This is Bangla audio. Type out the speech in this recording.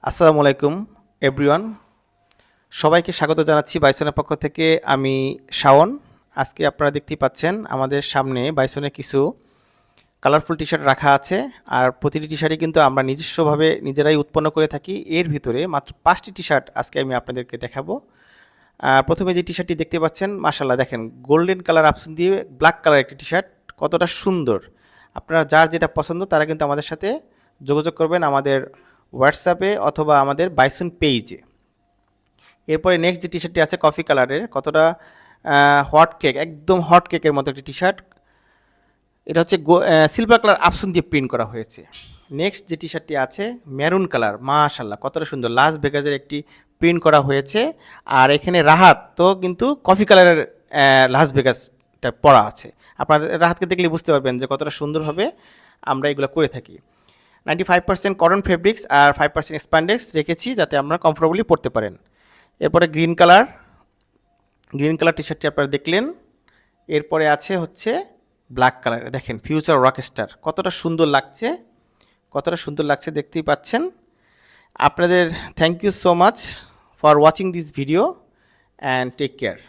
আসসালামু আলাইকুম এভরিওয়ান, সবাইকে স্বাগত জানাচ্ছি বাইসনের পক্ষ থেকে। আমি শাওন। আজকে আপনারা দেখতেই পাচ্ছেন আমাদের সামনে বাইসনের কিছু কালারফুল টি শার্ট রাখা আছে। আর প্রতিটি টি শার্টই কিন্তু আমরা নিজস্বভাবে নিজেরাই উৎপন্ন করে থাকি। এর ভিতরে মাত্র 5টি টি শার্ট আজকে আমি আপনাদেরকে দেখাবো। প্রথমে যে টি শার্টটি দেখতে পাচ্ছেন, মাশাআল্লাহ, দেখেন গোল্ডেন কালার অপশন দিয়ে ব্ল্যাক কালার একটি টি শার্ট, কতটা সুন্দর। আপনারা যার যেটা পছন্দ তারা কিন্তু আমাদের সাথে যোগাযোগ করবেন আমাদের হোয়াটসঅ্যাপে অথবা আমাদের বাইসন পেজে। এরপরে নেক্সট যে টি শার্টটি আছে কফি কালারের, কতটা হট কেক, একদম হট কেকের মতো একটি টি শার্ট। এটা হচ্ছে সিলভার কালার আপসন দিয়ে প্রিন্ট করা হয়েছে। নেক্সট যে টি শার্টটি আছে মেরুন কালার, মাশাআল্লাহ কতটা সুন্দর, লাস ভেগাসের একটি প্রিন্ট করা হয়েছে। আর এখানে রাহাত তো কিন্তু কফি কালারের লাস ভেগাসটা পরা আছে। আপনার রাহাতকে দেখলে বুঝতে পারবেন যে কতটা সুন্দরভাবে আমরা এগুলো করে থাকি। 95% কটন ফেব্রিক্স আর 5% স্প্যান্ডেক্স রেখেছি যাতে আপনারা কমফোর্টেবলি পরতে পারেন। এরপরে গ্রিন কালার টি শার্টটি আপনারা দেখলেন। এরপরে আছে হচ্ছে ব্ল্যাক কালার, দেখেন ফিউচার রকস্টার, কতটা সুন্দর লাগছে দেখতেই পাচ্ছেন। আপনাদের thank you so much for watching this video and take care.